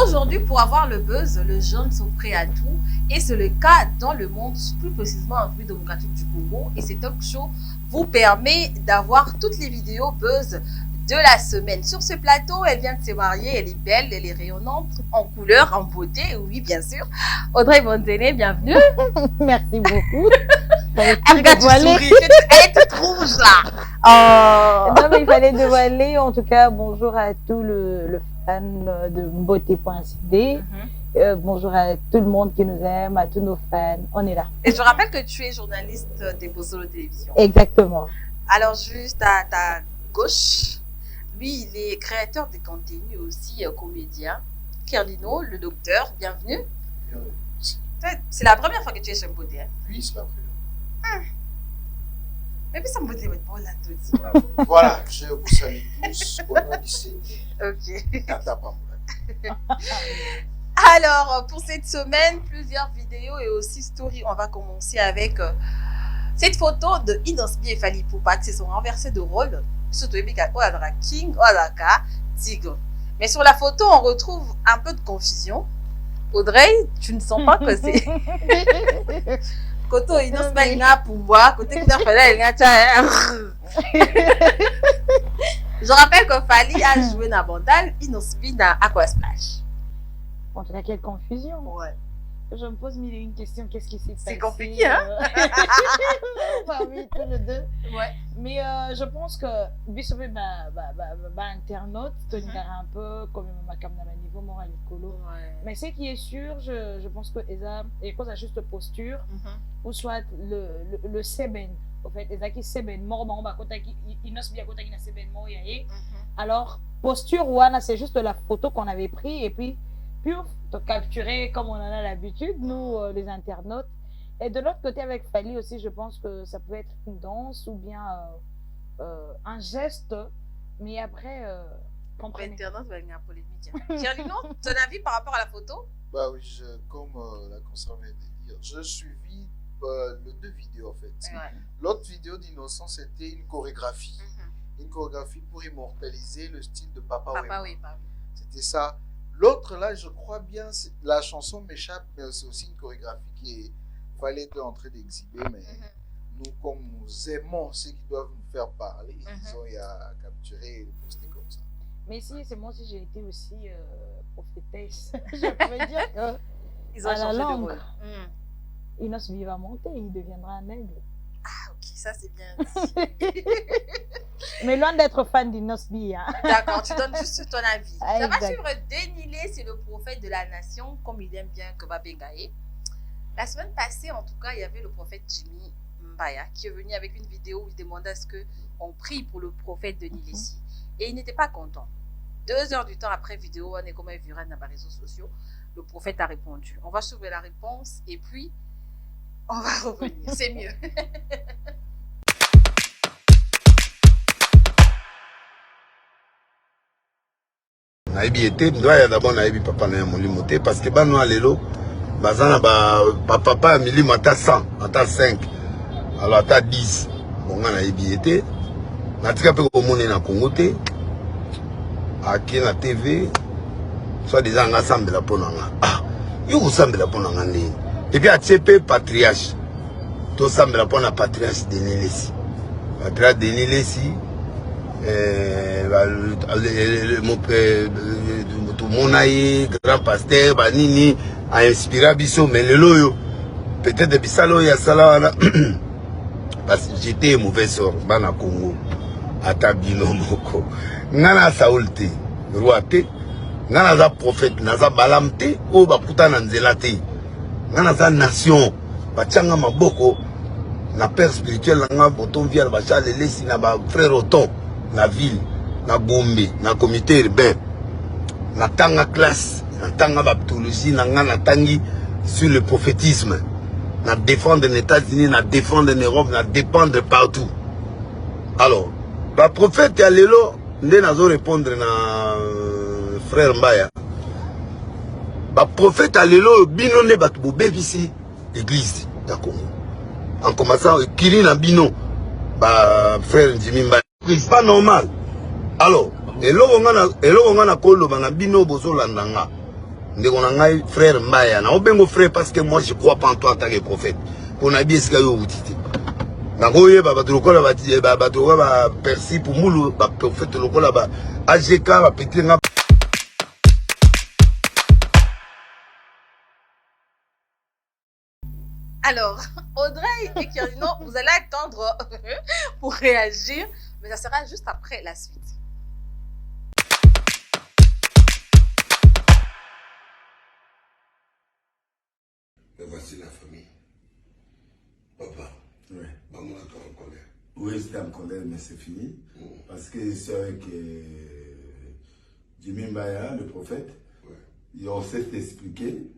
Aujourd'hui, pour avoir le buzz, les jeunes sont prêts à tout. Et c'est le cas dans le monde, plus précisément en République démocratique du Congo. Et ce talk show vous permet d'avoir toutes les vidéos buzz de la semaine. Sur ce plateau, elle vient de se marier, elle est belle, elle est rayonnante, en couleur, en beauté, oui, bien sûr. Audrey Bontené, bienvenue. Merci beaucoup. Regarde, tu souris, elle est toute rouge là. Non, mais il fallait dévoiler. En tout cas, bonjour à tout le fan de beauté.cd. Bonjour à tout le monde qui nous aime, à tous nos fans. On est là. Et je rappelle que tu es journaliste des Bosolo Télévision. Exactement. Alors, juste à ta gauche, lui, il est créateur de contenu aussi, comédien. Kerlino, le docteur, bienvenue. C'est la première fois que tu es chez Beauté. Hein? Oui, c'est la première. Mais puis ça me dit, bon, là, tout. Voilà, je vous salue tous au nom du Seigneur. Ok. Katapamboula. Alors, pour cette semaine, plusieurs vidéos et aussi stories. On va commencer avec cette photo de Inosbi et Fally Ipupa, qui se sont renversés de rôle. Surtout, Oadra King, Oadaka, Tigre. Mais sur la photo, on retrouve un peu de confusion. Audrey, tu ne sens pas que c'est. Côté Inosbi, il a pouvoir. Côté Fally, il a. Je rappelle que Fally a joué dans Bandal, Inosbi dans Aquasplash. En tout cas, quelle confusion. Ouais. Je me pose mille et une questions. Qu'est-ce qui s'est passé? C'est compliqué, hein? Parmi tous les deux. Ouais. Mais je pense que, bisoué, internaute, tenir un peu, comme ma caméra à niveau moral écolo. Ouais. Mais ce qui est sûr, je pense que Eza, et cause à juste posture, ou soit le seben. En fait, Eza qui seben, mort, il n'a pas bien seben, mort, alors, posture, ouana, c'est juste la photo qu'on avait prise, et puis, pour te capturer comme on en a l'habitude, nous, les internautes. Et de l'autre côté, avec Fally aussi, je pense que ça peut être une danse ou bien un geste, mais après, comprenez. L'internaute va venir polémique. Kerlino, ton avis par rapport à la photo? Bah oui, comme la consoeur vient de dire, je suivis les deux vidéos en fait. Ouais. L'autre vidéo d'Innocent, c'était une chorégraphie. Une chorégraphie pour immortaliser le style de Papa Wemba. Oui, papa. C'était ça. L'autre là, je crois bien, la chanson m'échappe, mais c'est aussi une chorégraphie qui fallait être en train d'exhiber. Mais nous, comme nous aimons ceux qui doivent nous faire parler, ils ont à capturer et le poster comme ça. Mais si, c'est moi aussi, j'ai été aussi prophétesse. Je peux dire que Ils ont changé de rôle. Inosbi va monter, il deviendra un aigle. Ah, ok, ça c'est bien dit. Mais loin d'être fan d'Inosbi. Hein. D'accord, tu donnes juste ton avis. Ah, ça va exact. suivre Denilé, c'est le prophète de la nation, comme il aime bien que Babengaye. La semaine passée, en tout cas, il y avait le prophète Jimmy Mbaya qui est venu avec une vidéo où il demandait à ce qu'on prie pour le prophète de Nilessi. Et il n'était pas content. 2 heures du temps après vidéo, on est comme un virus dans les réseaux sociaux. Le prophète a répondu. On va suivre la réponse et puis on va revenir. C'est mieux. nayebi ete ndoa ya d'abord nayebi papa na ya molimo te parce que bano alelo baza na papa ya milimo ata 100 ata 5 alors ata 10 bonga nayebi ete natika mpe komona na Congo te ake na TV soit déjà nga sambela mpo na nga yo kosambela mpo na nga ndeni epuis atie mpe patriarche tosambela mpo na patriarche Denis Lesi patriarche Denis Lesi mona ye grand pasteur banini a inspiré biso mais lelo yo peut-être bisala oyo asala wana parce que j'étais mauvais sort bana Congo ata bino moko nga na Saul te roi te nga naza prophète naza Balaam te oyo bakuta na nzela te nga naza nation batianga maboko na père spirituel na nga boton via na bachale lesi na ba frère Oton na ville na Gombe na comité urbain na tanga classe na tanga baptologie na nga na tangi sur le prophétisme na défendre les États-Unis na défendre l'Europe na dépendre partout alors ba prophète ya lelo nde nazo répondre na frère Mbaya ba prophète ya lelo bino ne bato bobebisi église ya Congo en commençant kiri na bino ba frère Jimmy Mbaya c'est pas normal alors eloko nga na koloba na bino bozolanda nga ndeko na ngai frère Mbaya na obengo frère parce que moi je crois pas en toi en tant que prophète pour na bien sika yo utiti nakoye bato lokola bato ba persi pour mulu ba prophète lokola ba AGK ba petit nga. Alors, Audrey et Kirino, vous allez attendre pour réagir, mais ça sera juste après la suite. Mais voici la famille. Papa, Ouais. maman est en colère. Oui, j'étais en colère, mais c'est fini. Parce que c'est avec Jimmy Mbaya, le prophète, Ouais. et on s'est expliqué.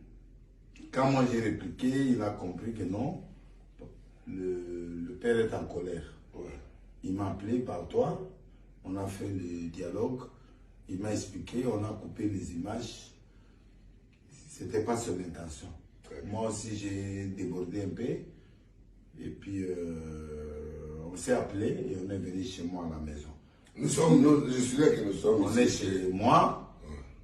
Quand moi j'ai répliqué, il a compris que non, le père est en colère. Ouais. Il m'a appelé par toi, on a fait le dialogue, il m'a expliqué, on a coupé les images. C'était pas son intention. Moi aussi j'ai débordé un peu. Et puis on s'est appelé et on est venu chez moi à la maison. Je suis là que nous sommes On est chez moi.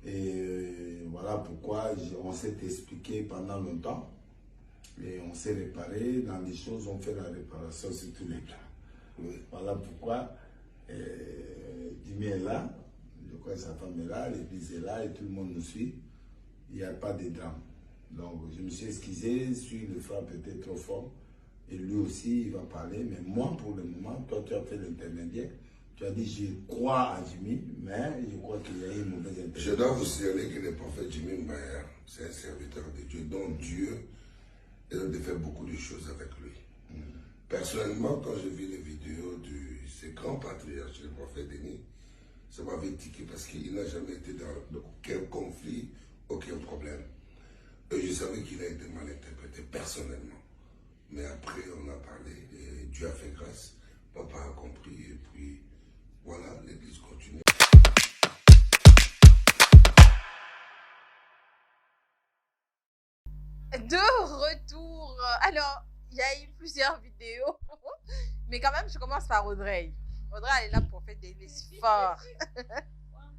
Et voilà pourquoi on s'est expliqué pendant longtemps. Et on s'est réparé dans les choses, on fait la réparation sur tous les plans. Voilà pourquoi Jimmy est là, je crois que sa femme est là, l'église est là et tout le monde nous suit. Il n'y a pas de drame. Donc je me suis excusé, si le frère était trop fort. Et lui aussi, il va parler. Mais moi, pour le moment, toi, tu as fait l'intermédiaire. Tu as dit, je crois à Jimmy, mais je crois qu'il y a eu une mauvaise interprétation. Je dois vous signaler que le prophète Jimmy Mbaya, c'est un serviteur de Dieu, dont Dieu est de faire beaucoup de choses avec lui. Personnellement, quand j'ai vu les vidéos de ces grands patriarches, le prophète Denis, ça m'avait tiqué parce qu'il n'a jamais été dans aucun conflit, aucun problème. Et je savais qu'il a été mal interprété personnellement. Mais après, on a parlé et Dieu a fait grâce. Papa a compris et puis voilà, l'église continue. De retour. Alors, il y a eu plusieurs vidéos. Mais quand même, je commence par Audrey. Audrey, elle est là pour faire des listes forts. Voilà.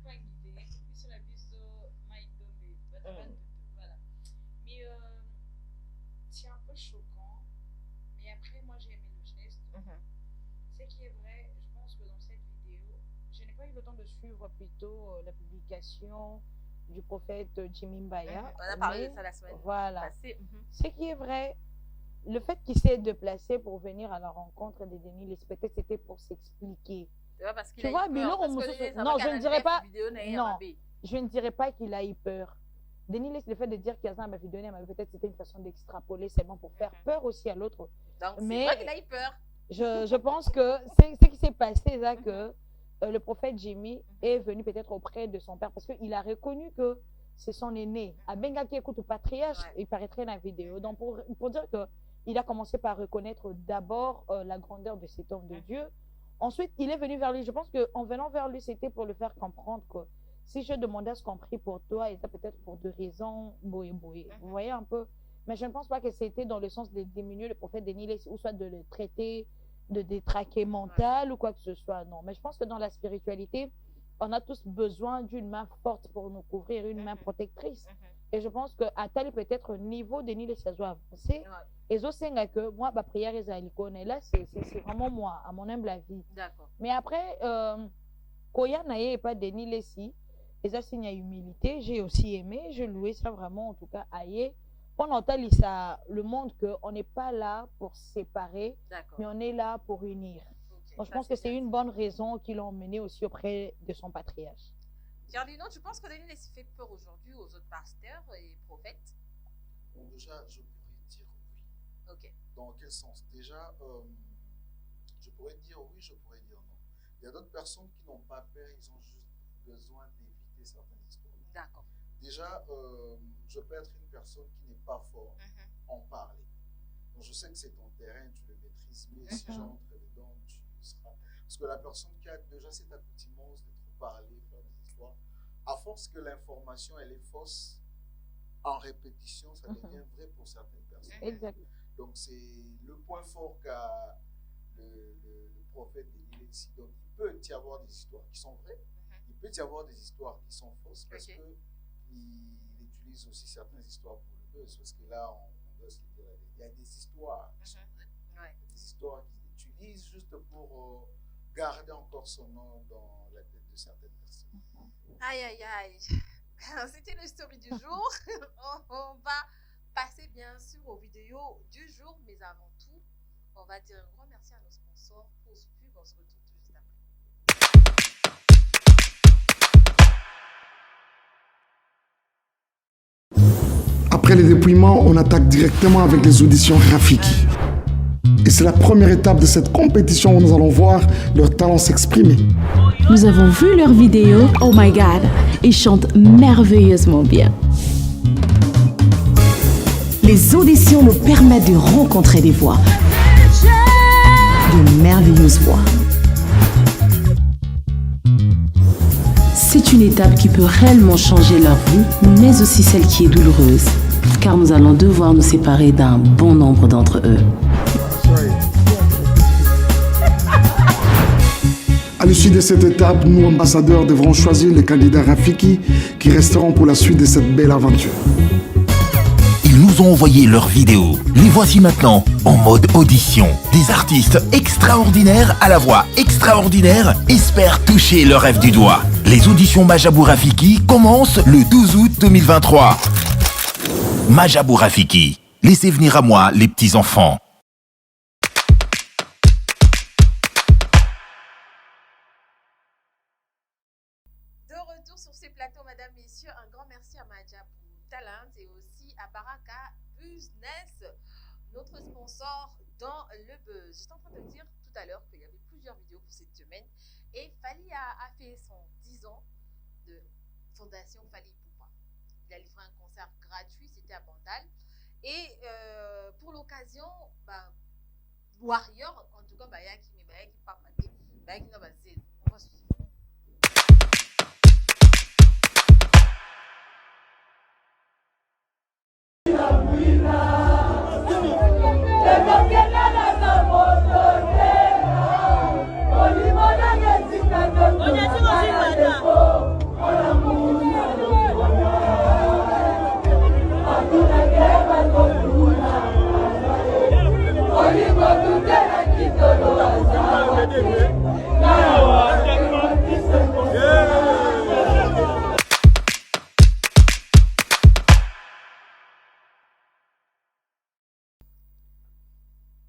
Mais c'est un peu choquant. Mais après, moi, j'ai aimé le geste. Ce qui est vrai, je pense que dans cette vidéo, je n'ai pas eu le temps de suivre plutôt la publication du prophète Jimmy Mbaya. On a parlé de ça la semaine passée. Ce qui est vrai, le fait qu'il s'est déplacé pour venir à la rencontre de Denis Less, peut-être c'était pour s'expliquer. C'est pas parce qu'il Tu a eu vois, peur, Bilo, parce que non, je ne dirais pas. Non, je ne dirais pas qu'il a eu peur. Denis Less, le fait de dire qu'il y a un vidéo, peut-être c'était une façon d'extrapoler seulement pour faire peur aussi à l'autre. Donc, c'est vrai qu'il a eu peur. Je pense que c'est ce qui s'est passé, c'est que le prophète Jimmy est venu peut-être auprès de son père parce qu'il a reconnu que c'est son aîné. À Benga qui écoute le patriarche, il paraîtrait dans la vidéo. Donc, pour dire qu'il a commencé par reconnaître d'abord la grandeur de cet homme de Dieu. Ensuite, il est venu vers lui. Je pense qu'en venant vers lui, c'était pour le faire comprendre que si je demandais ce qu'on prie pour toi, et ça peut-être pour des raisons boé. Vous voyez un peu? Mais je ne pense pas que c'était dans le sens de diminuer le prophète Denis Less ou soit de le traiter de détraqué mental ou quoi que ce soit. Non, mais je pense que dans la spiritualité, on a tous besoin d'une main forte pour nous couvrir, une main protectrice. Et je pense qu'à tel peut-être niveau, Denis Less doit avancer. Et je sais que moi, ma prière est à l'icône. Et là, c'est vraiment moi, à mon humble avis. Mais après, Koya Naye et pas Denis Lessi, et ça signe à humilité. J'ai aussi aimé, je louais ça vraiment, en tout cas, aïe. Pendant ça, le monde qu'on n'est pas là pour séparer, mais on est là pour unir. Donc, je pense que c'est une bonne raison qu'ils l'ont emmené aussi auprès de son patriarche. Carlino, tu penses que Denis Less fait peur aujourd'hui aux autres pasteurs et prophètes? Bon, déjà, je pourrais dire oui. Ok. Dans quel sens? Déjà, je pourrais dire oui, je pourrais dire non. Il y a d'autres personnes qui n'ont pas peur, ils ont juste besoin d'éviter certaines histoires. D'accord. Déjà, je peux être une personne qui n'est pas fort en parler. Donc, je sais que c'est ton terrain, tu le maîtrises, mais si j'entre dedans, tu seras... Parce que la personne qui a déjà cette accoutumance de trop parler, faire des histoires, à force que l'information, elle est fausse, en répétition, ça devient vrai pour certaines personnes. Exact. Donc, c'est le point fort qu'a le prophète Denis Less. Donc, il peut y avoir des histoires qui sont vraies, il peut y avoir des histoires qui sont fausses parce qu'il utilise aussi certaines histoires pour le buzz, parce que là, on doit se dire, il y a des histoires qui sont vraies. Ouais. Des histoires qu'ils utilisent juste pour garder encore son nom dans la tête de certaines personnes. Aïe, aïe, aïe. C'était le story du jour. On va passer bien sûr aux vidéos du jour, mais avant tout, on va dire un grand merci à nos sponsors pour ce pub. On se retrouve tout juste après. Après les dépouillements, on attaque directement avec les auditions Rafiki. Et c'est la première étape de cette compétition où nous allons voir leurs talents s'exprimer. Nous avons vu leurs vidéos. Oh my God, ils chantent merveilleusement bien. Les auditions nous permettent de rencontrer des voix. De merveilleuses voix. C'est une étape qui peut réellement changer leur vie, mais aussi celle qui est douloureuse, car nous allons devoir nous séparer d'un bon nombre d'entre eux. À l'issue de cette étape, nous, ambassadeurs, devrons choisir les candidats Rafiki qui resteront pour la suite de cette belle aventure. Ils nous ont envoyé leurs vidéos. Les voici maintenant en mode audition. Des artistes extraordinaires à la voix extraordinaire espèrent toucher le rêve du doigt. Les auditions Majabou Rafiki commencent le 12 août 2023. Majabou Rafiki, laissez venir à moi les petits-enfants. De retour sur ces plateaux, mesdames, messieurs, un grand merci à Majabou Talent et aussi à Baraka Business, notre sponsor dans le buzz. J'étais en train de dire tout à l'heure qu'il y avait plusieurs vidéos pour cette semaine et Fally a fait son 10 ans de Fondation Fally Poupa. Il a livré un concert gratuit, c'était à Bandal. Et pour l'occasion, Warrior, en tout cas, Bayaki pas maté. Bayaki n'a pas zéro. On va suivre.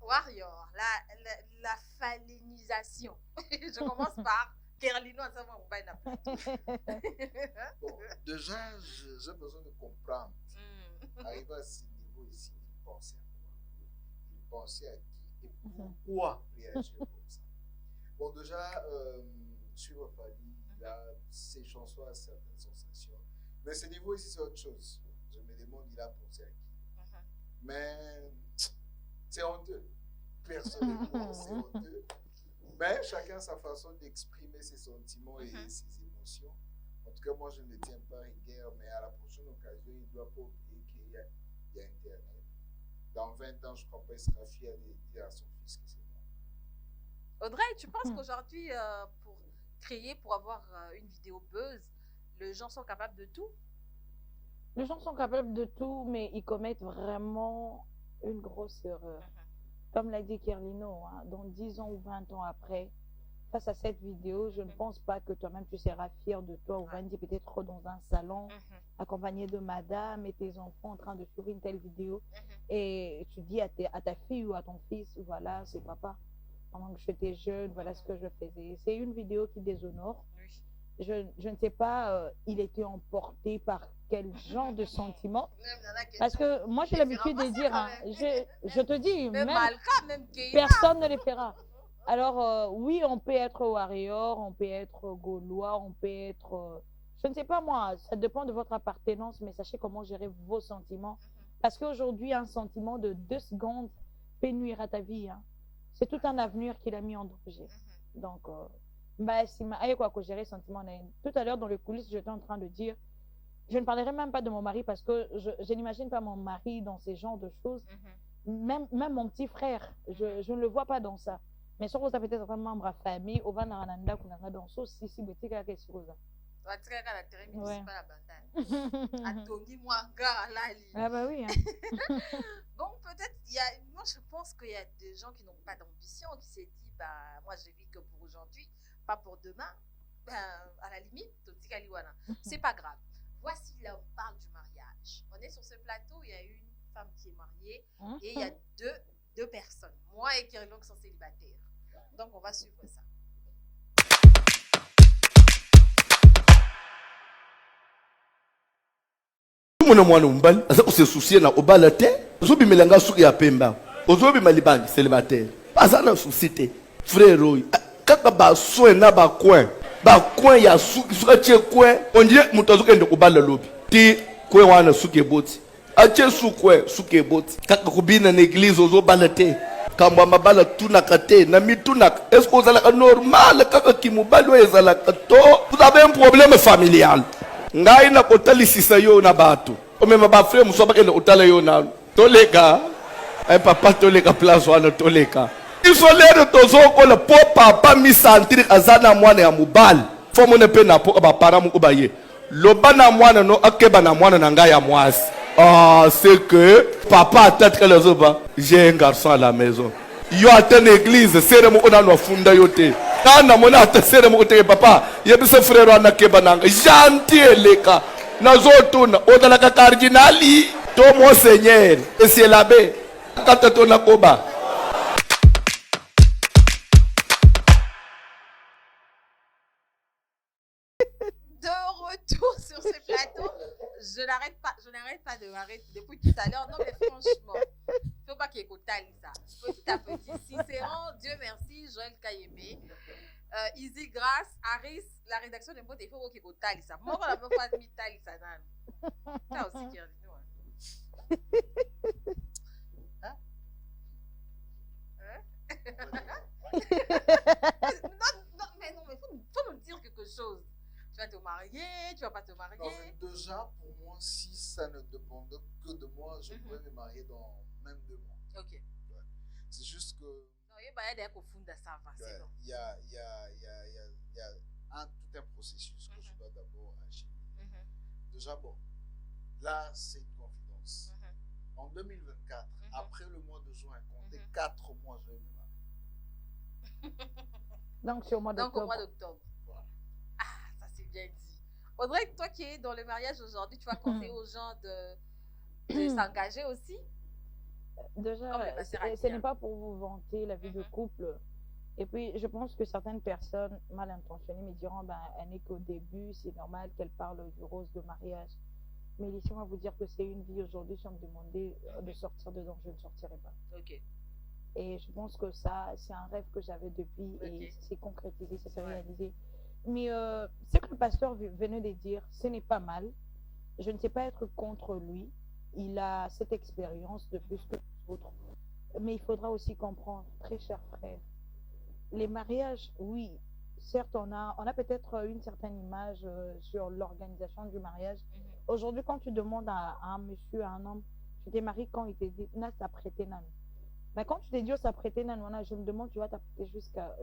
Warrior, la fallinisation. Je commence par Kerlino à savoir où il n'a pas. Bon, déjà, j'ai besoin de comprendre. Arrivé à ce niveau ici, il pensait à quoi? Il pensait à qui et pourquoi réagir comme ça? Bon, déjà, sur Fally, il a ses chansons à certaines sensations. Mais ce niveau ici, c'est autre chose. Je me demande, il a pensé à qui? Mais c'est honteux. Personnellement, c'est honteux. Mais chacun a sa façon d'exprimer ses sentiments et ses émotions. En tout cas, moi, je ne le tiens pas rigueur, mais à la prochaine occasion, il ne doit pas oublier qu'il y a Internet. Dans 20 ans, je ne crois pas qu'il sera fier de dire à son fils que c'est moi. Audrey, tu penses qu'aujourd'hui, pour avoir une vidéo buzz, les gens sont capables de tout? Les gens sont capables de tout, mais ils commettent vraiment une grosse erreur. Comme l'a dit Kerlino, dans 10 ans ou 20 ans après, face à cette vidéo, je ne pense pas que toi-même tu seras fier de toi ou Vandy peut-être dans un salon, accompagné de madame et tes enfants en train de suivre une telle vidéo. Et tu dis à ta fille ou à ton fils, voilà, c'est papa. Pendant que j'étais jeune, voilà ce que je faisais. C'est une vidéo qui déshonore. Je ne sais pas, il était emporté par quel genre de sentiment. Parce que moi, j'ai l'habitude de dire, je te dis, même personne ne les fera. Alors, oui, on peut être warrior, on peut être gaulois, on peut être... je ne sais pas moi, ça dépend de votre appartenance, mais sachez comment gérer vos sentiments. Parce qu'aujourd'hui, un sentiment de 2 secondes peut nuire à ta vie. C'est tout un avenir qu'il a mis en danger. Donc... tout à l'heure dans les coulisses, j'étais en train de dire, je ne parlerai même pas de mon mari parce que je n'imagine pas mon mari dans ces genres de choses. Même mon petit frère, je ne le vois pas dans ça. Mais sur vous avez peut-être un membre à famille, au Vanaranda, dans Ouais. Ah bah oui. Hein. Bon, peut-être, moi je pense qu'il y a des gens qui n'ont pas d'ambition, qui s'est dit, bah, moi je vis que pour aujourd'hui, pas pour demain. Ben, à la limite, c'est pas grave. Voici là, on parle du mariage. On est sur ce plateau, il y a une femme qui est mariée et il y a deux personnes, moi et Kyrilon qui sont célibataires. Donc on va suivre ça. mwana mwana mobali aza kose soucie na obala te ozobimelanga suki ya pemba ozobima libandi célibataire aza na souci te frère oyo kaka basoin na bacoin ya suki atie coin ondie moto azokende kobala lobi ti coin wana suki eboti atie suki eboti kaka kobina na église ozobala te kambo ya mabala tunaka te na mitunaka est ce que ozalaka normal kaka kimobali oyo ezalaka to vous avez un problème familial ngai na kotalisisa yo na bato omema bafrere mosusu bakende kotala yo na toleka papa toleka place wana toleka biso lero tozokola po papa misantiri aza na mwana ya mobali fo mone mpe na po bapara moko baye loba na mwana no akeba na mwana na ngai ya mwasi c'est que papa atatikala azoba j'ai un garçon à la maison yo ata na église sere moko nano afunda yo te kana mona ata sere moko te papa yebise frère wana keba nanga gentil eleka nazotuna ozalaka cardinali to monseigneur monsieur l'abbé kata tona koba. De retour sur ce plateau, je n'arrête pas de m'arrêter depuis tout à l'heure. Non mais franchement, il ne faut pas qu'il y ait ça. Petit à petit, Cicéron, Dieu merci, Joël Kayemé, Easy Grace, Harris, la rédaction de Mbote, il faut qu'il y ait ça. Moi, on n'a pas mis ça. Ça aussi qui est avec nous. Hein? Non, mais faut nous dire quelque chose. Tu vas te marier, tu vas pas te marier. Déjà, pour moi, si ça ne dépendait que de moi, je pourrais me marier dans même 2 mois. Ok. Ouais. C'est juste que... Non, il y a des gens qui ça va, c'est bon. Il y a tout un processus que je dois d'abord acheter. Déjà, bon, là, c'est une confidence. En 2024, après le mois de juin, comptez 4 mois, je vais me marier. Donc, c'est au mois d'octobre. Donc, au mois d'octobre. Voilà. Ah, ça c'est bien dit. Audrey, toi qui es dans le mariage aujourd'hui, tu vas conseiller aux gens de s'engager aussi? Déjà, ce n'est pas pour vous vanter la vie de couple. Et puis, je pense que certaines personnes mal intentionnées me diront, elle n'est qu'au début, c'est normal qu'elle parle du rose de mariage. Mais laissez-moi vous dire que c'est une vie aujourd'hui, si on me demandait de sortir dedans, je ne sortirai pas. Ok. Et je pense que ça, c'est un rêve que j'avais depuis et c'est concrétisé, ça s'est réalisé. Mais ce que le pasteur venait de dire, ce n'est pas mal. Je ne sais pas être contre lui. Il a cette expérience de plus que les autres. Mais il faudra aussi comprendre, très cher frère, les mariages, oui, certes, on a peut-être une certaine image sur l'organisation du mariage. Aujourd'hui, quand tu demandes à un monsieur, à un homme, tu t'es marié quand il te dit, n'a s'apprêté nan. Mais quand tu te dis, s'apprêter nan, je me demande, tu vas t'apprêter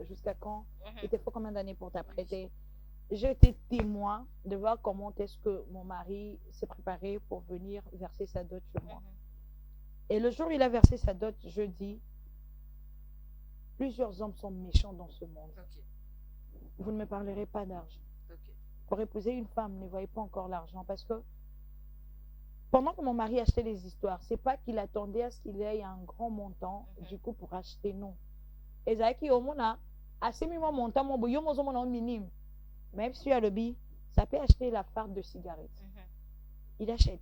jusqu'à quand? Il te faut combien d'années pour t'apprêter? J'ai été témoin de voir comment est-ce que mon mari s'est préparé pour venir verser sa dot chez moi. Et le jour où il a versé sa dot, je dis, plusieurs hommes sont méchants dans ce monde. Vous ne me parlerez pas d'argent. Pour épouser une femme, ne voyez pas encore l'argent. Parce que pendant que mon mari achetait les histoires, c'est pas qu'il attendait à ce qu'il ait un grand montant, du coup, pour acheter, non. Et ça qui au moins assez minimum montant, mon bouillon, mon minime. Même si à le bi, ça peut acheter la farde de cigarettes. Il achète.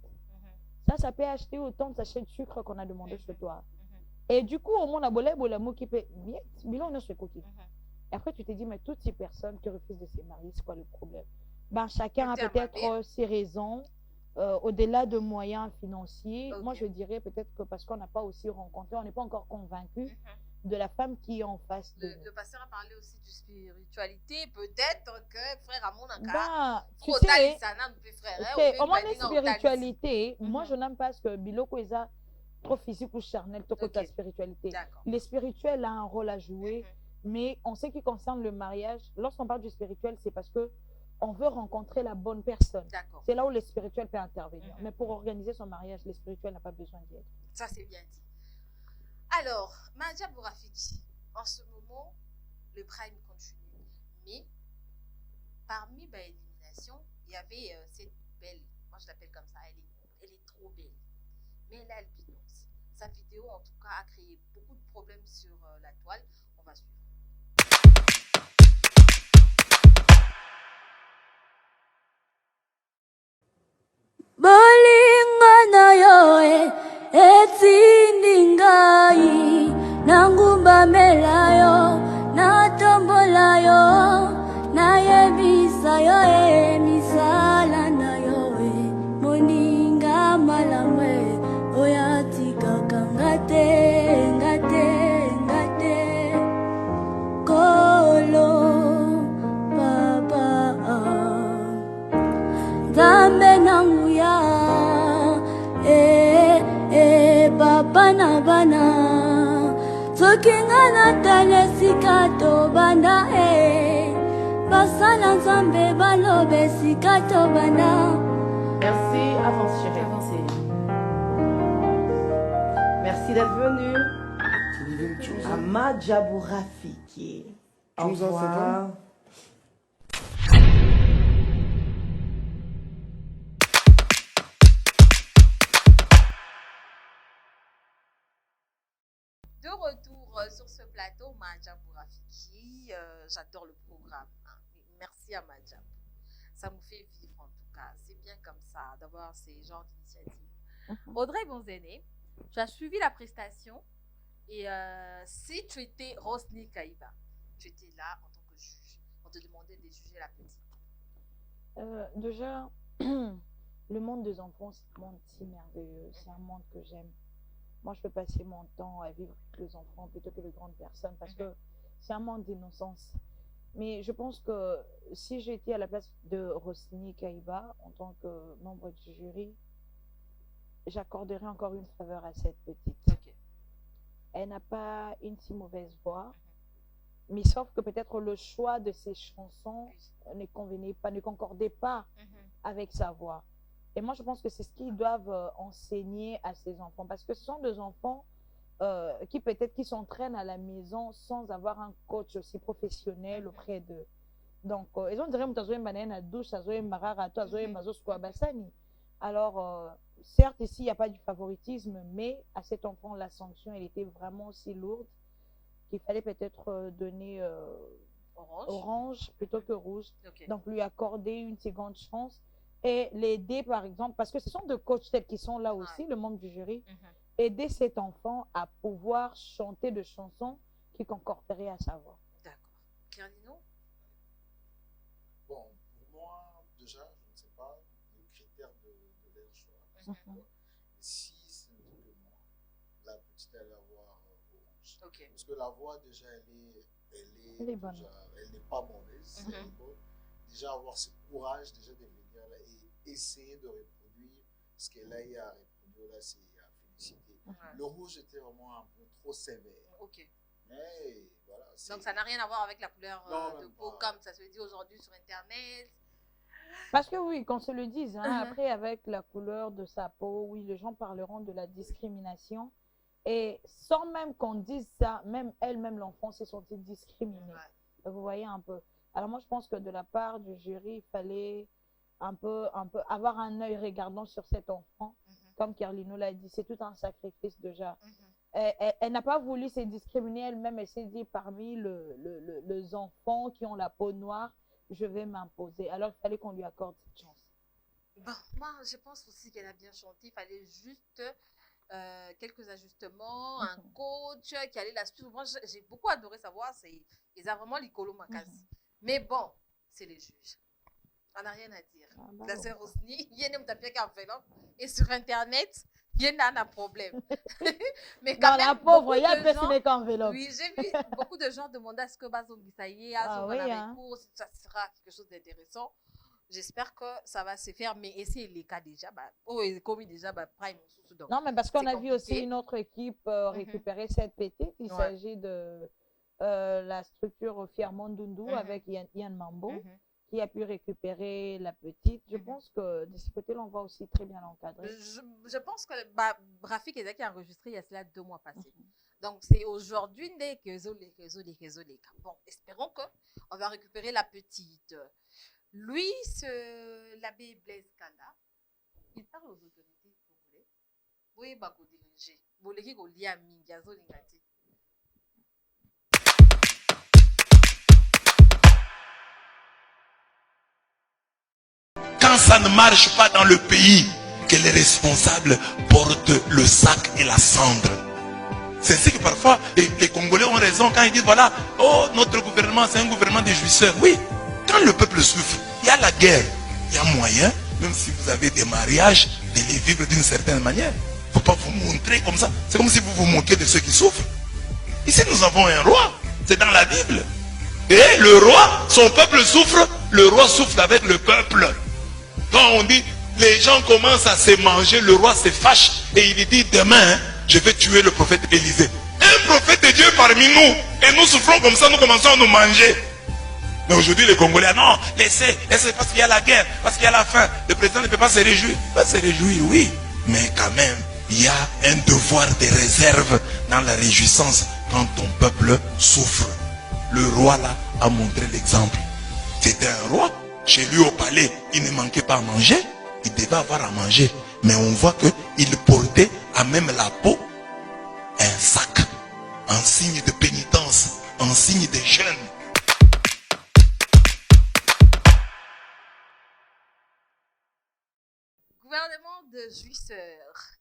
Ça peut acheter autant de sachets de sucre qu'on a demandé chez toi. Et du coup, au moins, on a mot qui peut bien, et après, tu te dis, mais toutes ces personnes qui refusent de se marier, c'est quoi le problème? Chacun a peut-être ses raisons, au-delà de moyens financiers. Moi, je dirais peut-être que parce qu'on n'a pas aussi rencontré, on n'est pas encore convaincu de la femme qui est en face de nous. Le pasteur a parlé aussi de spiritualité. Peut-être que frère Amonaka, tu sais, au moins la spiritualité, moi, je n'aime pas ce que Biloko est trop physique ou charnel, trop ta spiritualité. Le spirituel a un rôle à jouer. Mais en ce qui concerne le mariage, lorsqu'on parle du spirituel, c'est parce que on veut rencontrer la bonne personne. D'accord. C'est là où le spirituel peut intervenir. Mais pour organiser son mariage, le spirituel n'a pas besoin d'y être. Ça, c'est bien dit. Alors, Madja Bourafiki, en ce moment, le prime continue. Mais parmi l'élimination, il y avait cette belle, moi je l'appelle comme ça, elle est trop belle. Mais elle est albinos. Sa vidéo, en tout cas, a créé beaucoup de problèmes sur la toile. On va suivre. Bolingo na yo etindi ngai nangumbamela yo natombola yo nayebisa yo misala na yo moninga malamu oyo atikaka ngate kolo papa Zambe nanguya papa na bana soki nga natala esika tobanda basala nzambe baloba esika tobanda. Merci, avance chérie. Avancez. Merci d'être venu. À Madja Bourafiki. Au revoir. De retour sur ce plateau, Madja Bourafiki, j'adore le programme. Merci à Madja. Ça me fait vivre en tout cas. C'est bien comme ça d'avoir ces genres d'initiatives. Audrey Bonzene, tu as suivi la prestation et si tu étais Rosny Kaïba, tu étais là en tant que juge. On te demandait de juger la petite. Déjà, le monde des enfants, c'est un monde si merveilleux. C'est un monde que j'aime. Moi, je peux passer mon temps à vivre avec les enfants plutôt que les grandes personnes parce que c'est un monde d'innocence. Mais je pense que si j'étais à la place de Rosny Kaïba en tant que membre du jury, j'accorderais encore une faveur à cette petite. Okay. Elle n'a pas une si mauvaise voix, mais sauf que peut-être le choix de ses chansons ne convenait pas, ne concordait pas avec sa voix. Et moi, je pense que c'est ce qu'ils doivent enseigner à ces enfants. Parce que ce sont des enfants qui peut-être qui s'entraînent à la maison sans avoir un coach aussi professionnel auprès d'eux. Donc, ils ont dirait douche, alors, certes, ici, il n'y a pas du favoritisme, mais à cet enfant, la sanction, elle était vraiment aussi lourde qu'il fallait peut-être donner orange plutôt que rouge. Okay. Donc, lui accorder une seconde chance. Et l'aider, par exemple, parce que ce sont des coachs tels qui sont là aussi, le membre du jury, aider cet enfant à pouvoir chanter des chansons qui concorderaient à sa voix. D'accord. Cardino? Bon, pour moi, déjà, je ne sais pas le critère de leur choix. Si c'est que moi, la petite, elle va avoir orange. Okay. Parce que la voix, déjà, elle est bonne. Elle n'est pas mauvaise. Elle est bonne. Déjà, avoir ce courage déjà de venir là et essayer de reproduire ce qu'elle a eu à reproduire là, c'est à féliciter. Le rouge était vraiment un peu trop sévère. Ok. Mais voilà. Donc ça n'a rien à voir avec la couleur de peau comme ça se dit aujourd'hui sur Internet. Parce que oui, qu'on se le dise, hein, après avec la couleur de sa peau, oui, les gens parleront de la discrimination. Et sans même qu'on dise ça, même elle-même, l'enfant s'est sentie discriminée. Vous voyez un peu. Alors moi, je pense que de la part du jury, il fallait un peu avoir un œil regardant sur cet enfant. Comme Carlino l'a dit, c'est tout un sacrifice déjà. Elle n'a pas voulu se discriminer elle-même. Elle s'est dit, parmi les enfants qui ont la peau noire, je vais m'imposer. Alors, il fallait qu'on lui accorde cette chance. Bon, moi, je pense aussi qu'elle a bien chanté. Il fallait juste quelques ajustements, un coach qui allait la suivre. Moi, j'ai beaucoup adoré sa voix. Ils ont vraiment l'icolo makasi. Mais bon, c'est les juges. On n'a rien à dire. La sœur Rosny, il y a un tapis qui enveloppe. Et sur Internet, il y a un problème. Mais quand même, la pauvre, il y a personne qui enveloppe. Oui, j'ai vu beaucoup de gens demander à ce que Bazongi ça y est, ça sera quelque chose d'intéressant. J'espère que ça va se faire, mais essayez les cas déjà. Comme déjà, Prime. Non, mais parce qu'on a vu aussi une autre équipe récupérer cette petite. Il s'agit de la structure Fiermont Dundu avec Yann Mambo, qui a pu récupérer la petite. Je pense que de ce côté-là, on va aussi très bien l'encadrer. Je pense que Rafik Ezaki a enregistré il y a cela 2 mois passés. Donc, c'est aujourd'hui que bon, espérons qu'on va récupérer la petite. Lui, l'abbé Blaise Kanda, il parle aux autorités congolaises. Oui, bah, qu'on diriger. Boleki ko lia mingi azolingati. Quand ça ne marche pas dans le pays, que les responsables portent le sac et la cendre. C'est ce que parfois les Congolais ont raison quand ils disent voilà, oh, notre gouvernement c'est un gouvernement des jouisseurs. Oui, quand le peuple souffre, il y a la guerre, il y a moyen, même si vous avez des mariages, de les vivre d'une certaine manière. Il ne faut pas vous montrer comme ça. C'est comme si vous vous moquez de ceux qui souffrent. Ici nous avons un roi, c'est dans la Bible. Et le roi, son peuple souffre, le roi souffre avec le peuple. Quand on dit, les gens commencent à se manger, le roi se fâche et il dit demain, je vais tuer le prophète Élisée. Un prophète de Dieu parmi nous, et nous souffrons comme ça, nous commençons à nous manger. Mais aujourd'hui les Congolais, non, laissez parce qu'il y a la guerre, parce qu'il y a la faim, le président ne peut pas se réjouir. Il va se réjouir, oui, mais quand même, il y a un devoir de réserve dans la réjouissance quand ton peuple souffre. Le roi là a montré l'exemple. C'était un roi. Chez lui au palais, il ne manquait pas à manger. Il devait avoir à manger. Mais on voit qu'il portait à même la peau un sac. En signe de pénitence. En signe de jeûne. Gouvernement de jouisseurs.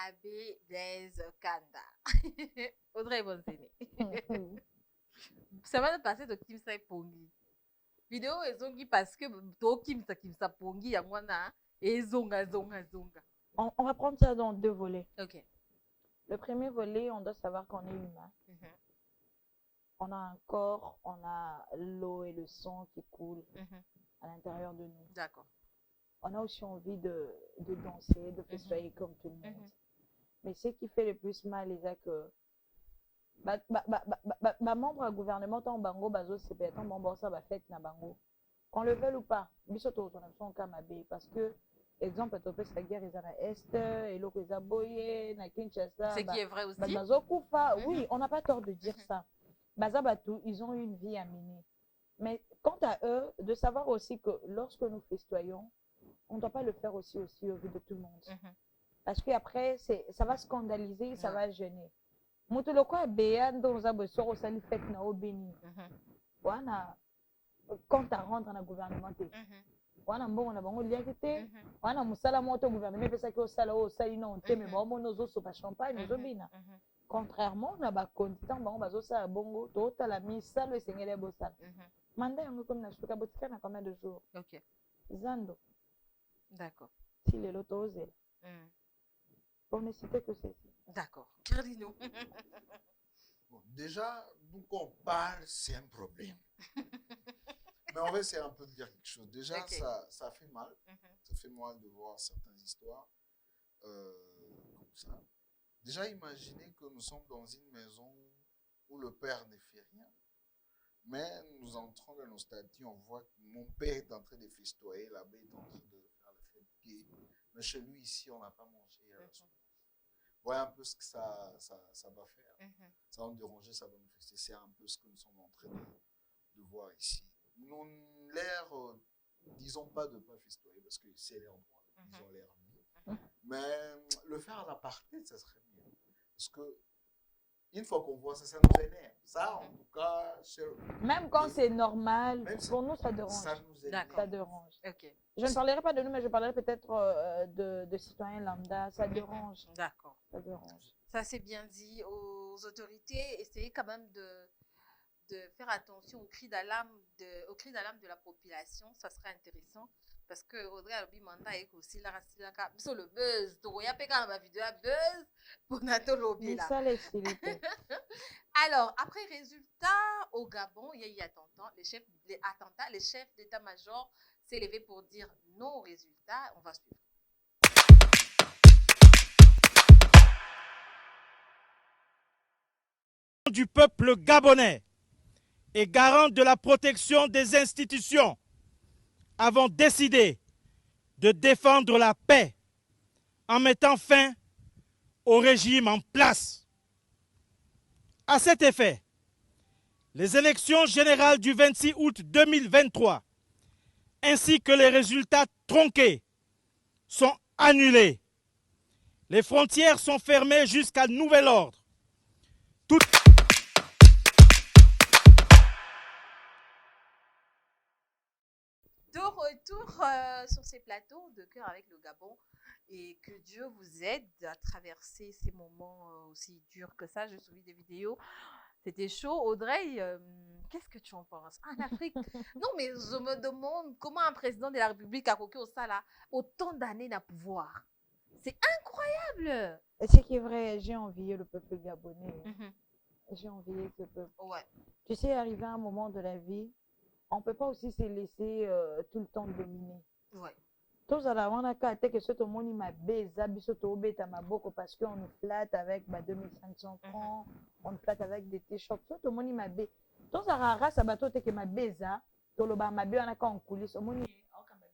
Abbé Blaise Kanda. Audrey Bonsene. Semaine passée de Kimsa et Pongi. Vidéo ezongi parce que to Kimsa Pongi yangwana et zonga. On va prendre ça dans 2 volets. Ok. Le premier volet, on doit savoir qu'on est humain. On a un corps, on a l'eau et le sang qui coulent à l'intérieur de nous. D'accord. On a aussi envie de danser, de festoyer comme tout le monde. Mais ce qui fait le plus mal, c'est que membre du gouvernement tant bango bazo c'est tant membre ça va fête na bango qu'on le veuille ou pas bisoto on a son kamabé parce que exemple tu peux sa guerre ils en est et l'autre ils a boyé na Kinshasa c'est qui est vrai aussi bazo kufa oui on n'a pas tort de dire ça bazabatu ils ont eu une vie à mener mais quant à eux de savoir aussi que lorsque nous festoyons on ne doit pas le faire aussi au vu de tout le monde parce que après ça va scandaliser ça va gêner. Moto lokwa beya ndo za bosoro sali fête na obeni. Wana quand tu rentres dans le gouvernement te. Wana mbongo na bango liaki te. Wana musala moto gouvernement pesa ki osala o sali na onte mais bango nozo so pa champagne nozo bina. Contrairement na ba content bango bazo sala bongo to tala misalo esengele bosala. Manda yango comme na suka botika na combien de jours? OK. Zando. D'accord. Si le loto osé. Pour ne citer que ceci. D'accord. Cardino. Bon, déjà, nous quand on parle, c'est un problème. Mais on va essayer un peu de dire quelque chose. Déjà, okay. ça fait mal. Ça fait mal de voir certaines histoires comme ça. Déjà, imaginez que nous sommes dans une maison où le père ne fait rien. Mais nous entrons dans nos statuts, on voit que mon père est en train de festoyer, l'abbé est en train de faire la fête. Mais chez lui, ici, on n'a pas mangé à la soupe. Voyez un peu ce que ça va faire. Ça va nous déranger, ça va nous fester. C'est un peu ce que nous sommes en train de voir ici. Nous l'air, disons pas de ne pas festoyer parce que c'est leur droit. Ils ont l'air mieux. Mais le faire à l'aparté, ça serait mieux. Parce que une fois qu'on voit ça, ça nous énerve. Ça, en tout cas... Même quand c'est normal, pour nous, ça dérange. Ça nous énerve. Ça dérange. Okay. Je ne parlerai pas de nous, mais je parlerai peut-être de citoyens lambda. Ça dérange. D'accord. Ça dérange. Ça, c'est bien dit aux autorités. Essayez quand même de faire attention aux cris d'alarme de la population. Ça serait intéressant. Parce que Audrey Alobimanda est aussi là, sur le buzz. Donc, il y a pas ma vidéo buzz pour Nato Lobby là. Alors, après résultat, au Gabon, il y a eu attentat. Les chefs d'état-major s'est levé pour dire non aux résultats. On va suivre. Du peuple gabonais et garant de la protection des institutions, avons décidé de défendre la paix en mettant fin au régime en place. À cet effet, les élections générales du 26 août 2023 ainsi que les résultats tronqués sont annulés. Les frontières sont fermées jusqu'à nouvel ordre. De retour sur ces plateaux de Cœur avec le Gabon, et que Dieu vous aide à traverser ces moments aussi durs que ça. J'ai suivi des vidéos, c'était chaud. Audrey, qu'est-ce que tu en penses? En Afrique, non, mais je me demande comment un président de la République a coqué au Sala autant d'années à pouvoir. C'est incroyable. Et ce qui est vrai, j'ai envié le peuple gabonais. J'ai envié ce peuple. Ouais. Tu sais, arrivé à un moment de la vie, on ne peut pas aussi se laisser tout le temps dominer. Ouais. Tous à la on a qu'à que ce monde m'a baisé, parce qu'on nous flatte avec 2500 francs, on nous flatte avec des t-shirts. Tout le monde m'a baisé. Tous à la race, ça que m'a baisé, tout le monde m'a baisé, on a qu'à en coulisses.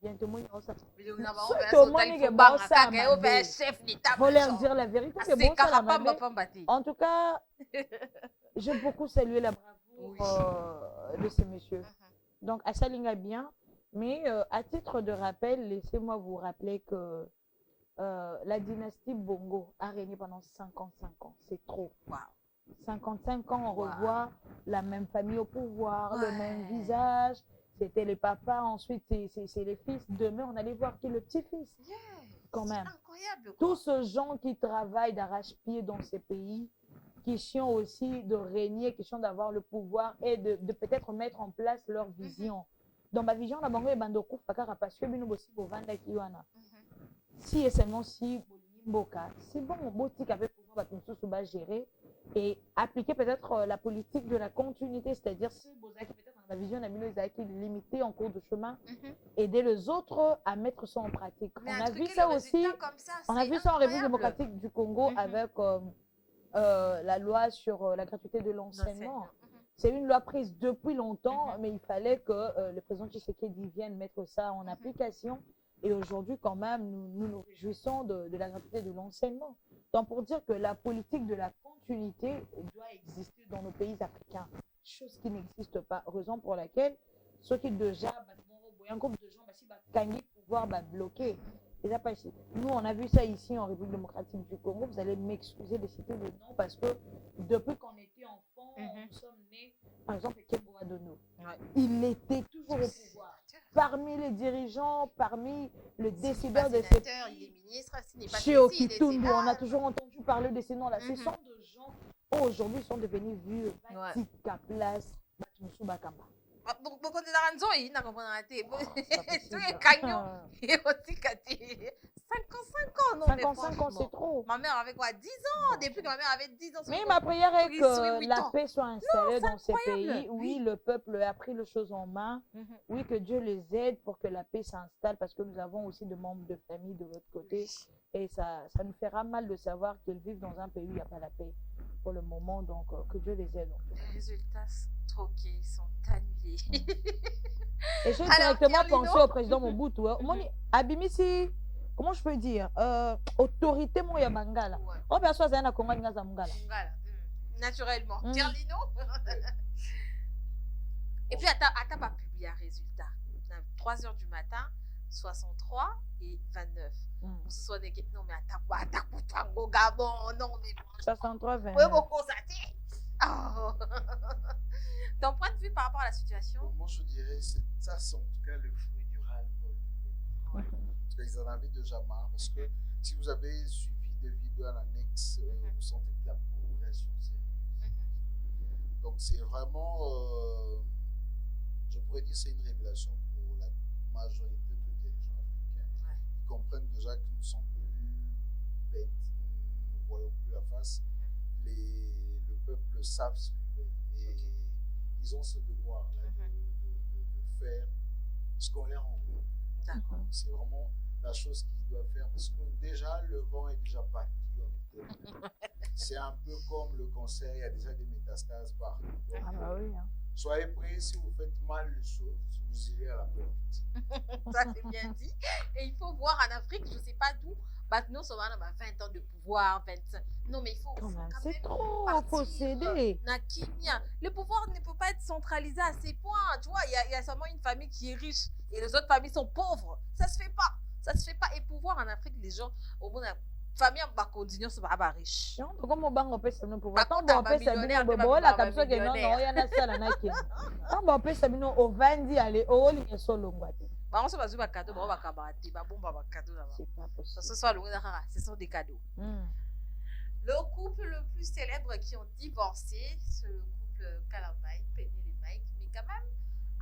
Il faut leur dire la vérité. En tout cas, j'ai beaucoup salué la bravoure de ces messieurs. Donc, à ça, il bien. Mais à titre de rappel, laissez-moi vous rappeler que la dynastie Bongo a régné pendant 55 ans. C'est trop. Wow. 55 ans, on revoit la même famille au pouvoir, le même visage. C'était les papas, ensuite c'est les fils. Demain, on allait voir qui est le petit-fils. Quand même. Incroyable. Tous ces gens qui travaillent d'arrache-pied dans ces pays, qui sont aussi de régner, qui sont d'avoir le pouvoir et de peut-être mettre en place leur vision. Dans ma vision, la banque est bandoku, parce que nous aussi pour vendre kiwana. Si et seulement si Boka, c'est bon, boutique avec pouvoir va gérer et appliquer peut-être la politique de la continuité, c'est-à-dire si peut-être dans la vision d'Amino Isaac limité en cours de chemin, aider les autres à mettre ça en pratique. Mais on a vu ça aussi, on a vu ça en République démocratique du Congo avec la loi sur la gratuité de l'enseignement. C'est une loi prise depuis longtemps, mais il fallait que le président Tshisekedi vienne mettre ça en application. Et aujourd'hui, quand même, nous nous réjouissons de la gratuité de l'enseignement. Donc, pour dire que la politique de la continuité doit exister dans nos pays africains, chose qui n'existe pas. Raison pour laquelle ceux qui déjà, un groupe de gens, gagner pouvoir bloquer. Nous, on a vu ça ici en République démocratique du Congo. Vous allez m'excuser de citer le nom parce que depuis qu'on était enfant, nous sommes nés, par exemple, Kembo Adono. Il était toujours au pouvoir. Parmi les dirigeants, parmi les décideurs de ces pays, chez Okitundu, on a toujours entendu parler de ces noms-là. Ce sont des gens qui aujourd'hui sont devenus vieux, Batika Place, Batumsu Bakamba. Donc, on est dans la zone, on a compris. Tout est cagnon. Et aussi, 55 ans, non? 55 ans, c'est trop. Ma mère avait quoi? 10 ans? Depuis que ma mère avait 10 ans. Mais ma prière est que la paix soit installée dans ces pays. Oui, le peuple a pris les choses en main. Oui, que Dieu les aide pour que la paix s'installe parce que nous avons aussi des membres de famille de l'autre côté. Et ça nous fera mal de savoir qu'ils vivent dans un pays où il n'y a pas la paix pour le moment. Donc, que Dieu les aide. Les résultats troqués sont annulés. Et j'ai directement pensé au président Mobutu. Abimisi, comment je peux dire, autorité moya Bangala. On perçoit ça na Congo ngaza Mungala. Naturellement. Pierlino. Et puis attends pas publier un résultat. 3h du matin, 63 et 29. On se soit des non mais attends au Gabon, non mais 63 29. Oui, vous constatez. Ton point de vue par rapport à la situation? Moi, je dirais ça, c'est en tout cas le fruit du ras-le-bol. En tout cas, ils en avaient déjà marre parce que si vous avez suivi des vidéos en annexe, vous sentez que la population c'est. Donc, c'est vraiment, je pourrais dire, c'est une révélation pour la majorité des dirigeants africains. Ils comprennent déjà que nous ne sommes plus bêtes, nous ne voyons plus la face. Le peuple savent ce qu'ils veulent. Et ils ont ce devoir-là de faire ce qu'on leur envoie. C'est vraiment la chose qu'ils doivent faire parce que déjà, le vent est déjà parti. C'est un peu comme le cancer, il y a déjà des métastases partout. Donc, soyez prêts, si vous faites mal les choses, vous irez à la perte. Ça, c'est bien dit. Et il faut voir en Afrique, je ne sais pas d'où, maintenant, ça va avoir 20 ans de pouvoir, 25. Non, mais il faut. C'est trop, il faut céder. Le pouvoir ne peut pas être centralisé à ces points. Tu vois, il y a seulement une famille qui est riche et les autres familles sont pauvres. Ça se fait pas. Ça se fait pas. Et pouvoir en Afrique, les gens, au moins, la famille va continuer à se faire riche. Comment on peut se pouvoir? Quand on peut se la comme ça, non, il y en a ça, quand on peut se au 20 dit, allez, au lit, il y a solo. On se passe cadeau, on va cadeau là-bas. C'est pas possible. Ce sont des cadeaux. Le couple le plus célèbre qui ont divorcé, c'est le couple Kalambay, Penny et Mike. Mais quand même,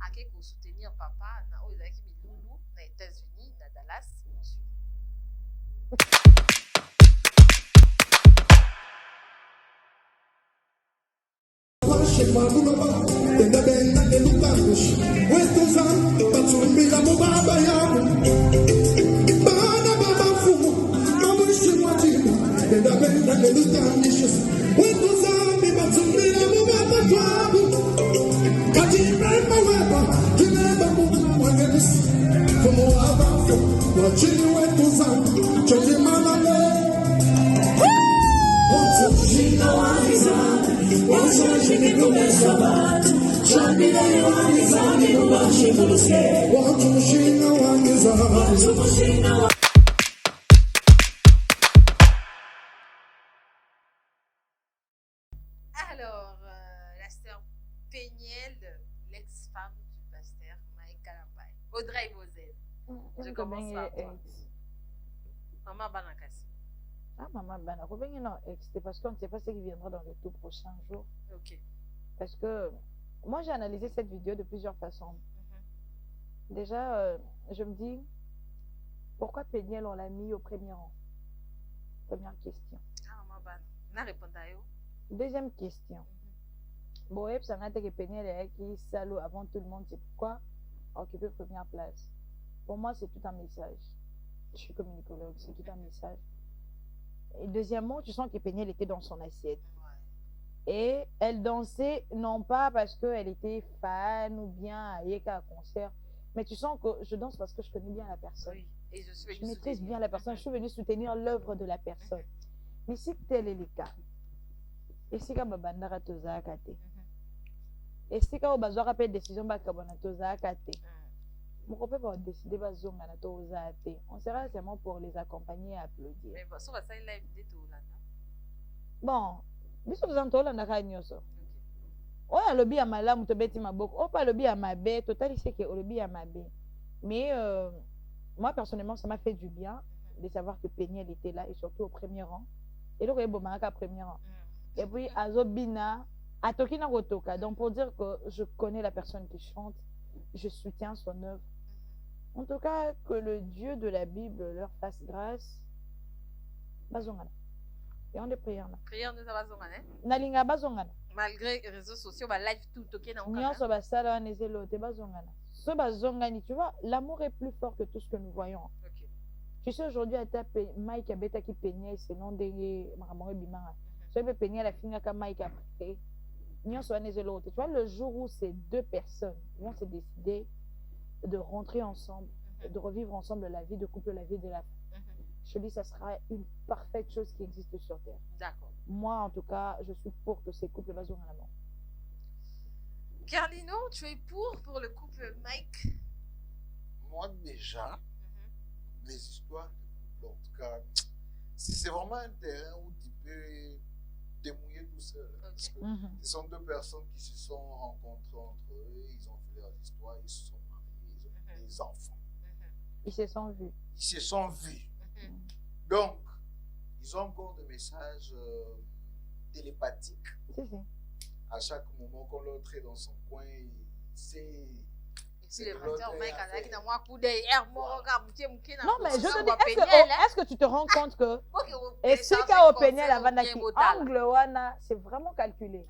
à quelqu'un soutenir papa, aux Loulou, aux États-Unis, à Dallas, on suit. Alors, la sœur Péniel, l'ex-femme du pasteur Mike Kalambay, Audrey Moselle. Je commence par toi. Maman Banakasi. Ah, maman Banakasi, non, c'est parce qu'on ne sait pas ce qui viendra dans les tout prochains jours. Ok. Parce que moi, j'ai analysé cette vidéo de plusieurs façons. Déjà, je me dis, pourquoi Péniel, on l'a mis au premier rang? Première question. Ah, maman Ban, on a répondu à eux. Deuxième question. Boeb, ça n'a été que Péniel est qui salaud avant tout le monde. C'est pourquoi occuper première place. Pour moi, c'est tout un message. Je suis communicologue, c'est tout un message. Et deuxièmement, tu sens que Péniel était dans son assiette. Et elle dansait, non pas parce qu'elle était fan ou bien à Yeka concert, mais tu sens que je danse parce que je connais bien la personne. Oui, et je maîtrise bien la personne, je suis venue soutenir l'œuvre de la personne. Mais si tel est le cas, et si ka babandaka tozaka te, et si ka bazwaka pe décision bakabona tozaka te, moko pe ba décider bazonga na tozaka te, on sera seulement pour les accompagner et applaudir. Mais ça va ça live de tout là. Bon, biso tozolandaka nyonso oyo alobi ya malamu tobeti maboko oyo mpe alobi ya mabe totalisi ke olobi ya mabe. Mais moi personnellement ça m'a fait du bien de savoir que Péniel était là et surtout au premier rang et donc ebomaka à premier rang et puis azobina atoki na kotoka, donc pour dire que je connais la personne qui chante, je soutiens son œuvre. En tout cas, que le Dieu de la Bible leur fasse grâce. Bazongana. Et on est prière là. Prière de Bazongana. Nalinga bazongana. Malgré les réseaux sociaux, bah live tout toqué dans le canal. Nyonso ba sala nezelo te bazongana. Ce bazongani, tu vois, l'amour est plus fort que tout ce que nous voyons. Okay. Tu sais aujourd'hui à taper Mike Abeta qui peignait c'est non des maramore bimanga. Ce que peignait la finga ka Mike après. Nyonso nezelo te. Tu vois le jour où ces deux personnes vont se décider de rentrer ensemble, de revivre ensemble la vie de couple, la vie de la je dis ça sera une parfaite chose qui existe sur terre. D'accord. Moi en tout cas, je suis pour que ces couples basent en amour. Carlino, tu es pour le couple Mike? Moi déjà, les histoires de couple, en tout cas, c'est vraiment un terrain où tu peux te mouiller tout seul. Okay. Parce que ce sont deux personnes qui se sont rencontrées entre eux, ils ont fait leurs histoires, ils se sont mariés, ils ont eu des enfants. Ils se sont vus. Ils se sont vus. Donc, ils ont encore des messages télépathiques. À chaque moment qu'on l'autre est dans son coin, c'est... Non, mais je te dis, est-ce que tu te rends compte que et ce qu'a au Péniel avant angle wana, c'est vraiment calculé.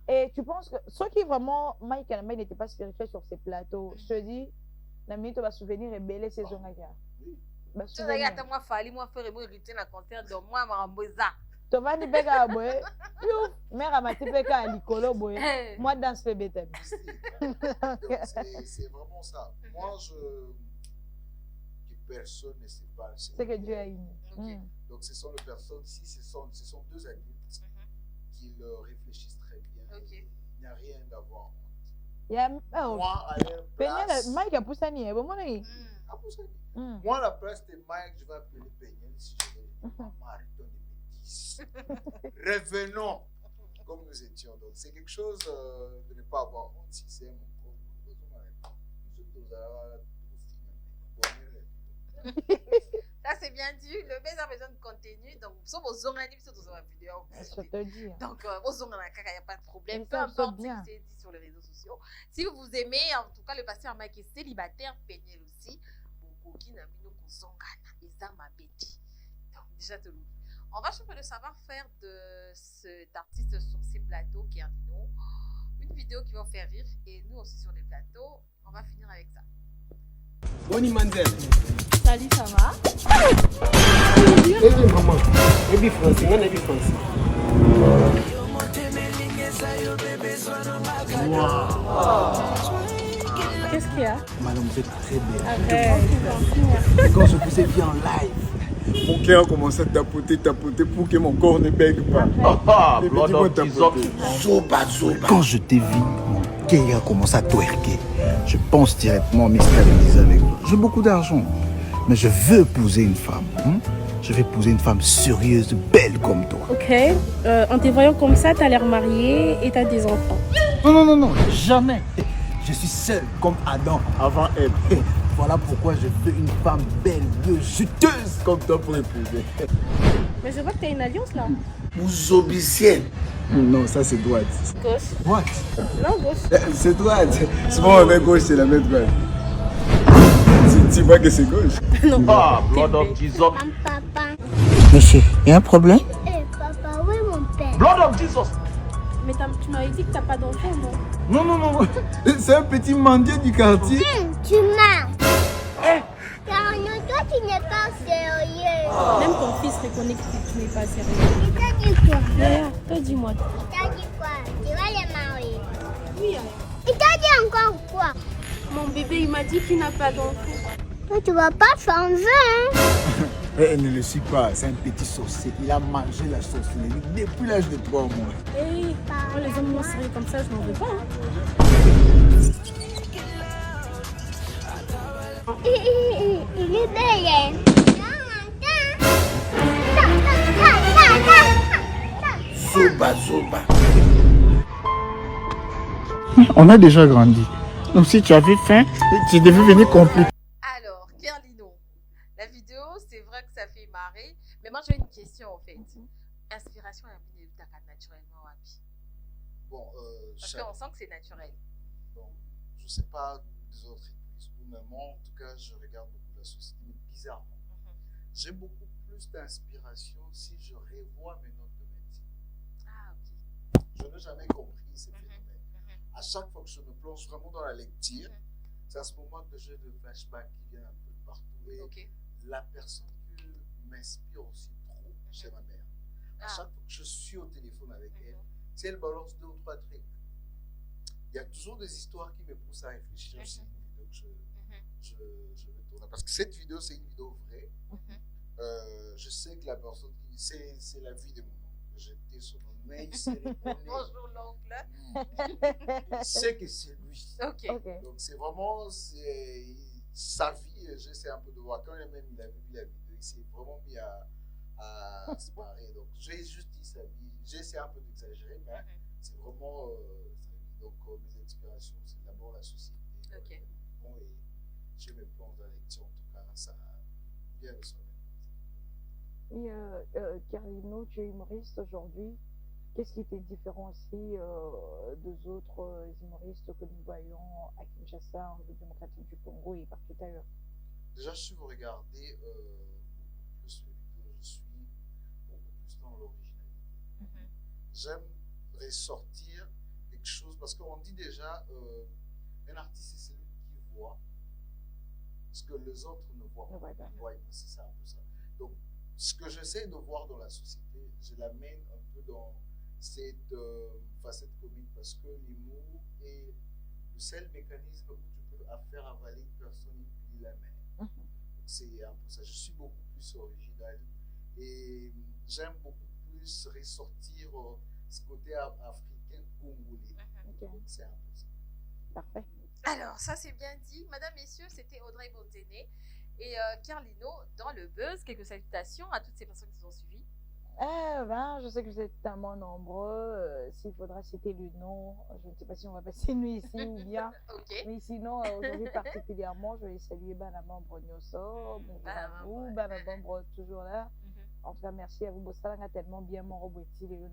Et tu penses que ceux qui vraiment Mike Kalambay n'était pas spirituel sur ces plateaux, je te dis, la minute va souvenir et belé saison là. Tu regardes moi Fali, moi faire moi hériter la concert de moi Maramboza. Thomas ni peka boy. Yo, mère a mati peka à l'icolo boy. Moi dans ce bête. C'est vraiment ça. Moi, que personne ne sait pas. C'est que Dieu a une. Donc, ce sont les personnes, si ce sont deux adultes qui le réfléchissent très bien. Il n'y a rien d'avoir honte. Moi, à leur place... Mike a poussé ni, bon mon ami. Moi, à la place de Mike, je vais appeler Péniel si je veux. Arrêtons de bêtises. Revenons comme nous étions. Donc, c'est quelque chose de ne pas avoir honte si c'est mon propre. Ça, c'est bien dit. Le baiser a besoin de contenu. Donc, nous sommes aux organismes, surtout sur la vidéo. Je te dis. Donc, aux organismes, il n'y a pas de problème. Peu importe ce qui s'est dit sur les réseaux sociaux. Si vous aimez, en tout cas, le pasteur Mike est célibataire, Péniel aussi. Donc, déjà, on va changer le savoir-faire de cet artiste sur ces plateaux qui est un dino. Une vidéo qui va vous faire rire. Et nous aussi sur les plateaux, on va finir avec ça. Bonnie Mandel. Salut, ça va? Et puis maman, et puis français, on est puis français. Qu'est-ce qu'il y a? Madame, vous êtes très belle. Arrête. Quand je vous ai vu en live, mon cœur commence à tapoter pour que mon corps ne bègue pas. Quand je t'ai vu, mon cœur a commencé à twerker. Je pense directement Mr. Elise avec vous. J'ai beaucoup d'argent, mais je veux épouser une femme. Je vais épouser une femme sérieuse, belle comme toi. Ok. En te voyant comme ça, t'as l'air marié et t'as des enfants. Non, jamais. Je suis seul comme Adam avant elle. Voilà pourquoi je veux une femme belle, juteuse comme toi pour épouser. Mais je vois que t'as une alliance là. Vous obéissez. Non, ça c'est droite. Gauche. Droite. Non, gauche. C'est droite. C'est bon, on est gauche, c'est la même droite. Tu vois que c'est gauche. Non. Ah, blood of Jesus. Papa. Monsieur, il y a un problème? Papa, où est mon père? Blood of Jesus. Mais tu m'avais dit que t'as pas d'enfant, non? Non. C'est un petit mendiant du quartier. Tu m'as. Car toi, tu n'es pas sérieux. Même ton fils reconnaît que tu n'es pas sérieux. Il t'a dit quoi? Toi, dis-moi. Il t'a dit quoi? Tu vas les marier? Oui. Il t'a dit encore quoi? Mon bébé, il m'a dit qu'il n'a pas d'enfant. Toi, tu vas pas changer, hein? Elle ne le suit pas, c'est un petit sorcier. Il a mangé la sorcellerie depuis l'âge de 3 mois. Hé, moi, les hommes sérieux comme ça, je n'en veux pas. Hein. Il est belle. Zoba. On a déjà grandi. Donc si tu avais faim, tu devais venir compliquer. Alors, Kerlino, la vidéo, c'est vrai que ça fait marrer. Mais moi, j'ai une question en fait. Inspiration à venir naturellement, Wapi. Bon, parce qu'on sent que c'est naturel. Bon, je sais pas des autres églises, mais moi, en tout cas, je regarde beaucoup la société, mais bizarrement. J'ai beaucoup plus d'inspiration si je revois mes notes de médecine. Ah, ok. Je n'ai jamais compris ces phénomènes. À chaque fois que je me plonge vraiment dans la lecture, c'est à ce moment que j'ai des flashbacks qui viennent un peu de partout. Et la personne qui m'inspire aussi trop, c'est ma mère. À chaque fois que je suis au téléphone avec elle, si elle balance 2 ou 3 trucs, il y a toujours des histoires qui me poussent à réfléchir. C'est une vidéo que je vais tourner. Parce que cette vidéo, c'est une vidéo vraie. Je sais que la personne qui... C'est la vie de mon oncle. J'étais son nom, mais il s'est reconnu. Bonjour l'oncle. Il sait que c'est lui. Okay. Donc c'est vraiment sa vie. J'essaie un peu de voir. Quand même il a vu la vidéo, il s'est vraiment mis à se marrer. Donc j'ai juste dit sa vie. J'essaie un peu d'exagérer, mais c'est vraiment sa vie. Donc mes inspirations, c'est d'abord la société. Et je me plonge dans la lecture. En tout cas, ça vient de soi-même. Et Kerlino, tu es humoriste aujourd'hui. Qu'est-ce qui te différencie des autres humoristes que nous voyons à Kinshasa, en République démocratique du Congo et partout ailleurs? Déjà, si vous regardez beaucoup plus les vidéos, je suis beaucoup plus dans l'originalité. J'aime ressortir quelque chose, parce qu'on dit déjà, un artiste, c'est celui qui voit ce que les autres ne voient pas. C'est ça, un peu ça. Donc, ce que j'essaie de voir dans la société, je l'amène un peu dans cette facette comique parce que l'humour est le seul mécanisme où tu peux faire avaler une personne et plier la main. C'est un peu ça. Je suis beaucoup plus original et j'aime beaucoup plus ressortir ce côté africain congolais. C'est un peu ça. Parfait. Alors, ça c'est bien dit. Madame, messieurs, c'était Audrey Bonzene et Carlino dans le buzz. Quelques salutations à toutes ces personnes qui nous ont suivis. Je sais que vous êtes tellement nombreux. S'il faudra citer le nom, je ne sais pas si on va passer une nuit ici ou bien. Mais sinon, aujourd'hui particulièrement, je vais saluer Bana Membre Nyoso, vous, Bana Membre toujours là. En tout cas, merci à vous. Bossala a tellement bien mon roboti, les gens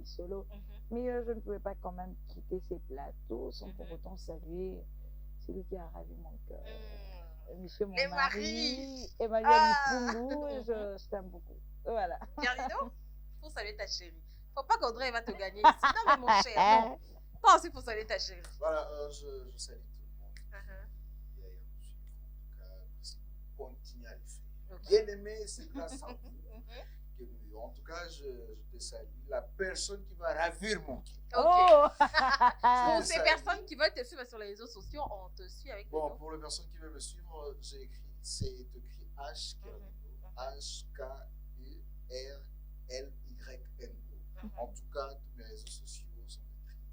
solo. Mais je ne pouvais pas quand même quitter ces plateaux sans pour autant saluer celui qui a ravi mon cœur. Monsieur mon mari, Emmanuel Mpungu, je t'aime beaucoup. Voilà. Carlino, pour saluer ta chérie. Faut pas qu'Audrey va te gagner ici. Non, mais mon cher, non. Toi aussi, pour saluer ta chérie. Voilà, je salue tout le monde. Il y a un monsieur, en tout cas, merci beaucoup. Continuez à le faire. Bien aimé, c'est grâce à vous que nous. En tout cas, je te salue. La personne qui va ravir mon cœur. Pour ces personnes qui veulent te suivre sur les réseaux sociaux, on te suit avec Bon, pour les personnes qui veulent me suivre, j'ai écrit, c'est écrit HKURLYNO. En tout cas, tous mes réseaux sociaux sont écrits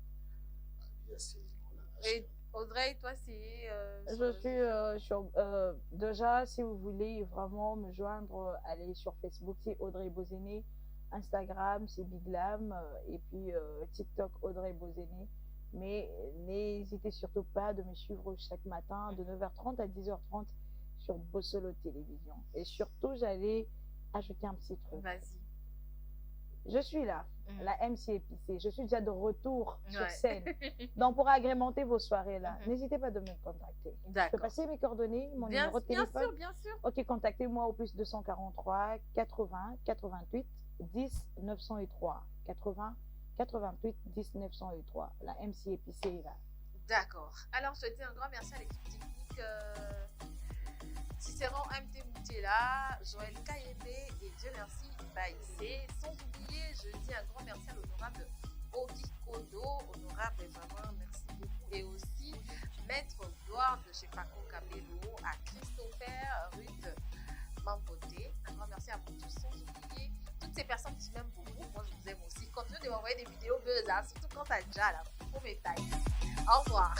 via ces noms-là. Et Audrey, toi, c'est... je suis sur... déjà, si vous voulez vraiment me joindre, allez sur Facebook, c'est Audrey Bonzene. Instagram, c'est Biglam. Et puis TikTok, Audrey Bonzene. Mais n'hésitez surtout pas de me suivre chaque matin de 9h30 à 10h30 sur Bossolo Télévision. Et surtout, j'allais ajouter un petit truc. Vas-y. Je suis là, la MC épicée. Je suis déjà de retour sur scène. Donc, pour agrémenter vos soirées là, n'hésitez pas de me contacter. Je peux passer mes coordonnées, mon numéro de téléphone. Bien sûr. Ok, contactez-moi au plus 243 80 88 10 903. 80 88 10 903. La MC épicée est là. D'accord. Alors, je te dis un grand merci à l'équipe technique. Cicéron MT Moutiela, Joël Kayebe et Dieu merci Baïsé. Sans oublier, je dis un grand merci à l'honorable Ogi Kodo. Honorable, vraiment, merci beaucoup. Et aussi, Maître Gloire de chez Paco Cabello, à Christopher, Ruth Mamboté. Un grand merci à vous tous. Sans oublier toutes ces personnes qui m'aiment beaucoup. Moi, je vous aime aussi. Continuez de m'envoyer des vidéos buzz, hein, surtout quand ça déjà là, pour mes tailles. Au revoir.